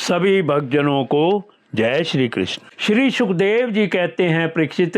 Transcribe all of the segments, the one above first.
सभी भक्तजनों को जय श्री कृष्ण। श्री सुखदेव जी कहते हैं, परीक्षित,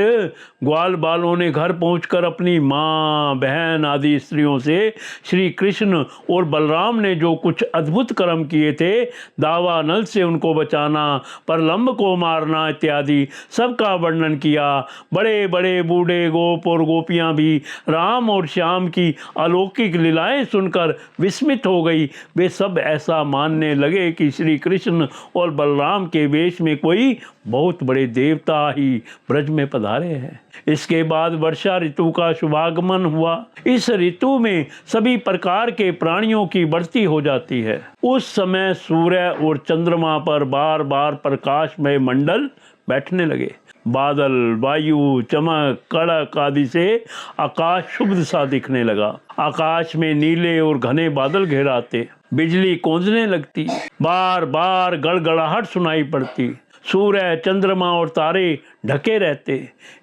ग्वाल बालों ने घर पहुंचकर अपनी माँ, बहन आदि स्त्रियों से श्री कृष्ण और बलराम ने जो कुछ अद्भुत कर्म किए थे, दावानल से उनको बचाना, प्रलंब को मारना इत्यादि सबका वर्णन किया। बड़े बड़े बूढ़े गोप और गोपियाँ भी राम और श्याम की अलौकिक लीलाएं सुनकर विस्मित हो गई। वे सब ऐसा मानने लगे कि श्री कृष्ण और बलराम के वेश में कोई बहुत बड़े देवता ही ब्रज में पधारे हैं। इसके बाद वर्षा ऋतु का शुभागमन हुआ। इस ऋतु में सभी प्रकार के प्राणियों की बढ़ती हो जाती है। उस समय सूर्य और चंद्रमा पर बार बार प्रकाशमय मंडल बैठने लगे। बादल, वायु, चमक, कड़क आदि से आकाश शुभ्र सा दिखने लगा। आकाश में नीले और घने बादल घेराते, बिजली कौंधने लगती, बार बार गड़गड़ाहट सुनाई पड़ती। सूर्य, चंद्रमा और तारे ढके रहते।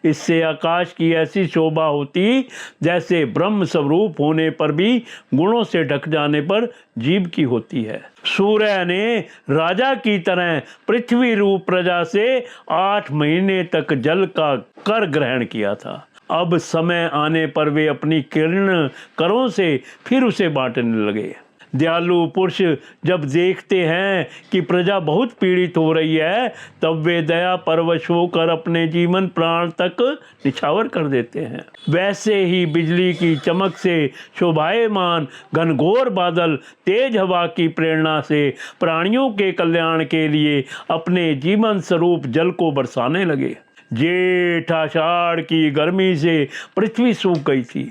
इससे आकाश की ऐसी शोभा होती जैसे ब्रह्म स्वरूप होने पर भी गुणों से ढक जाने पर जीव की होती है। सूर्य ने राजा की तरह पृथ्वी रूप प्रजा से 8 महीने तक जल का कर ग्रहण किया था। अब समय आने पर वे अपनी किरण करों से फिर उसे बांटने लगे। दयालु पुरुष जब देखते हैं कि प्रजा बहुत पीड़ित हो रही है, तब वे दया परवश होकर अपने जीवन प्राण तक निछावर कर देते हैं। वैसे ही बिजली की चमक से शोभायमान घनघोर बादल तेज हवा की प्रेरणा से प्राणियों के कल्याण के लिए अपने जीवन स्वरूप जल को बरसाने लगे। जेठ आषाढ़ की गर्मी से पृथ्वी सूख गई थी।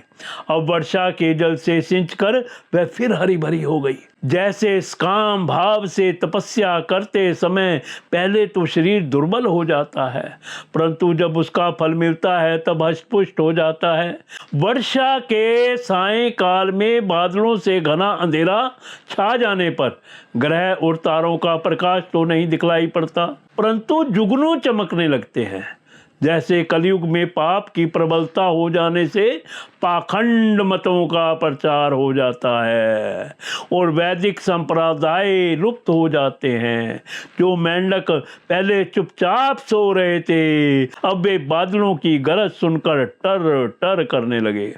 अब वर्षा के जल से सिंचकर वह फिर हरी भरी हो गई। जैसे काम भाव से तपस्या करते समय पहले तो शरीर दुर्बल हो जाता है, परंतु जब उसका फल मिलता है तब हष्टपुष्ट हो जाता है। वर्षा के सायंकाल में बादलों से घना अंधेरा छा जाने पर ग्रह और तारों का प्रकाश तो नहीं दिखलाई पड़ता, परंतु जुगनू चमकने लगते हैं। जैसे कलयुग में पाप की प्रबलता हो जाने से पाखंड मतों का प्रचार हो जाता है और वैदिक संप्रदाय लुप्त हो जाते हैं। जो मेंढक पहले चुपचाप सो रहे थे, अब वे बादलों की गरज सुनकर टर टर करने लगे।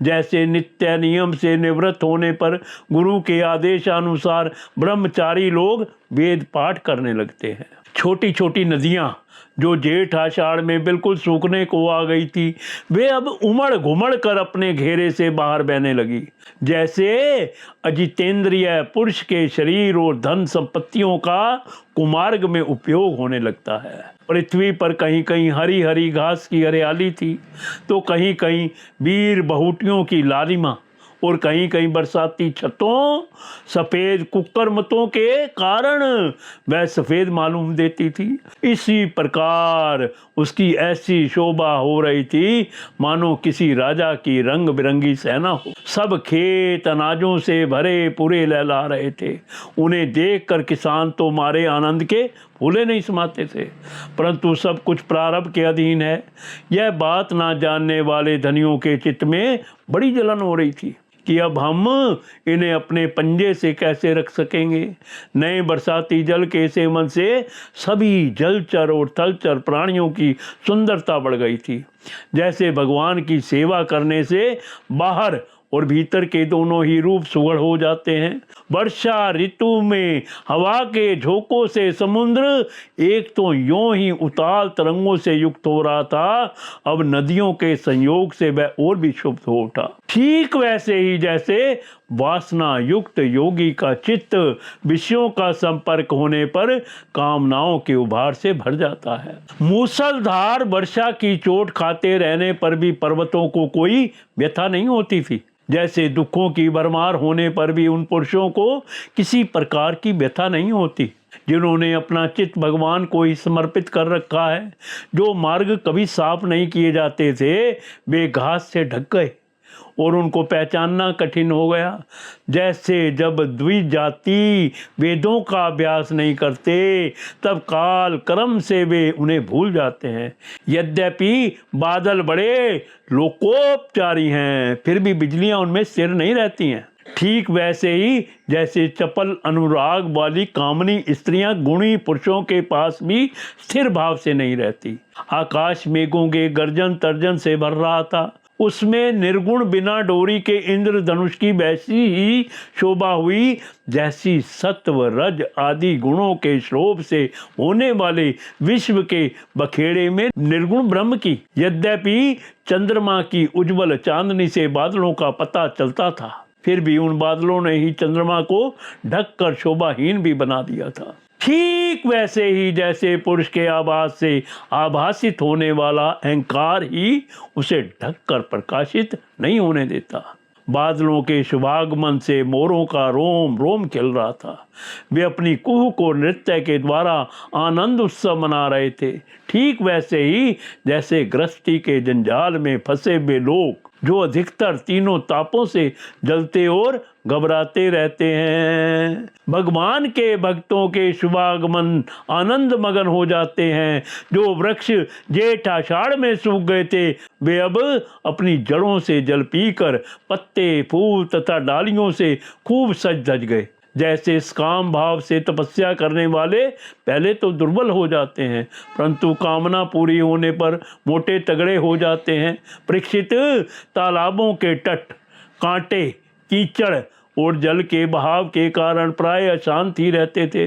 जैसे नित्य नियम से निवृत्त होने पर गुरु के आदेशानुसार ब्रह्मचारी लोग वेद पाठ करने लगते हैं। छोटी छोटी नदियाँ जो जेठ आषाढ़ में बिल्कुल सूखने को आ गई थी, वे अब उमड़ घुमड़ कर अपने घेरे से बाहर बहने लगी। जैसे अजितेंद्रिय पुरुष के शरीर और धन संपत्तियों का कुमार्ग में उपयोग होने लगता है। पृथ्वी पर कहीं कहीं हरी हरी घास की हरियाली थी, तो कहीं कहीं वीर बहुटियों की लालिमा और कहीं कहीं बरसाती छतों सफेद कुकरमतों के कारण वह सफेद मालूम देती थी। इसी प्रकार उसकी ऐसी शोभा हो रही थी मानो किसी राजा की रंग बिरंगी सेना हो। सब खेत अनाजों से भरे पूरे लहला रहे थे। उन्हें देखकर किसान तो मारे आनंद के फूले नहीं समाते थे, परंतु सब कुछ प्रारब्ध के अधीन है। यह बात ना जानने वाले धनियों के चित्त में बड़ी जलन हो रही थी कि अब हम इन्हें अपने पंजे से कैसे रख सकेंगे। नए बरसाती जल के सेवन से सभी जलचर और थलचर प्राणियों की सुंदरता बढ़ गई थी। जैसे भगवान की सेवा करने से बाहर और भीतर के दोनों ही रूप सुगढ़ हो जाते हैं। वर्षा ऋतु में हवा के झोंकों से समुद्र एक तो यूं ही उताल तरंगों से युक्त हो रहा था, अब नदियों के संयोग से वह और भी शुभ हो उठा। ठीक वैसे ही जैसे वासना युक्त योगी का चित्त विषयों का संपर्क होने पर कामनाओं के उभार से भर जाता है। मूसलधार वर्षा की चोट खाते रहने पर भी पर्वतों को कोई व्यथा नहीं होती थी। जैसे दुखों की भरमार होने पर भी उन पुरुषों को किसी प्रकार की व्यथा नहीं होती जिन्होंने अपना चित्त भगवान को ही समर्पित कर रखा है। जो मार्ग कभी साफ नहीं किए जाते थे, वे घास से ढक गए और उनको पहचानना कठिन हो गया। जैसे जब द्विजाति वेदों का अभ्यास नहीं करते, तब काल कर्म से वे उन्हें भूल जाते हैं। यद्यपि बादल बड़े लोकोपचारी हैं, फिर भी बिजलियां उनमें स्थिर नहीं रहती हैं। ठीक वैसे ही जैसे चपल अनुराग वाली कामनी स्त्रियां गुणी पुरुषों के पास भी स्थिर भाव से नहीं रहती। आकाश मेघों के गर्जन तर्जन से भर रहा था, उसमें निर्गुण बिना डोरी के इंद्रधनुष की वैसी ही शोभा हुई जैसी सत्व रज आदि गुणों के श्लोभ से होने वाले विश्व के बखेड़े में निर्गुण ब्रह्म की। यद्यपि चंद्रमा की उज्ज्वल चांदनी से बादलों का पता चलता था, फिर भी उन बादलों ने ही चंद्रमा को ढककर शोभाहीन भी बना दिया था। ठीक वैसे ही जैसे पुरुष के आभास से आभासित होने वाला अहंकार ही उसे ढककर प्रकाशित नहीं होने देता। बादलों के शुभागमन से मोरों का रोम रोम खिल रहा था। वे अपनी कुह को नृत्य के द्वारा आनंद उत्सव मना रहे थे। ठीक वैसे ही जैसे गृहस्थी के जंजाल में फंसे हुए लोग जो अधिकतर तीनों तापों से जलते और घबराते रहते हैं, भगवान के भक्तों के शुभागमन आनंद मगन हो जाते हैं। जो वृक्ष जेठ आषाढ़ में सूख गए थे, वे अब अपनी जड़ों से जल पीकर पत्ते फूल तथा डालियों से खूब सज धज गए। जैसे इस काम भाव से तपस्या करने वाले पहले तो दुर्बल हो जाते हैं, परंतु कामना पूरी होने पर मोटे तगड़े हो जाते हैं। परीक्षित, तालाबों के तट कांटे, कीचड़ और जल के बहाव के कारण प्राय अशांत ही रहते थे,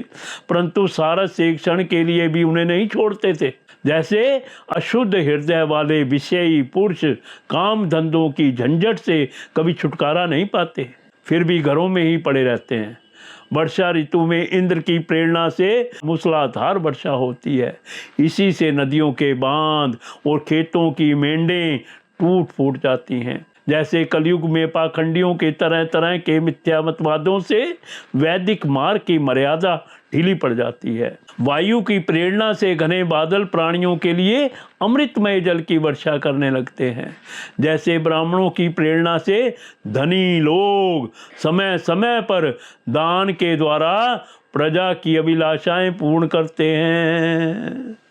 परंतु सारस एक क्षण के लिए भी उन्हें नहीं छोड़ते थे। जैसे अशुद्ध हृदय वाले विषयी पुरुष काम धंधों की झंझट से कभी छुटकारा नहीं पाते, फिर भी घरों में ही पड़े रहते हैं। वर्षा ऋतु में इंद्र की प्रेरणा से मूसलाधार वर्षा होती है। इसी से नदियों के बांध और खेतों की मेंढें टूट फूट जाती हैं। जैसे कलयुग में पाखंडियों के तरह तरह के मिथ्या मतवादों से वैदिक मार्ग की मर्यादा ढीली पड़ जाती है। वायु की प्रेरणा से घने बादल प्राणियों के लिए अमृतमय जल की वर्षा करने लगते हैं। जैसे ब्राह्मणों की प्रेरणा से धनी लोग समय समय पर दान के द्वारा प्रजा की अभिलाषाएं पूर्ण करते हैं।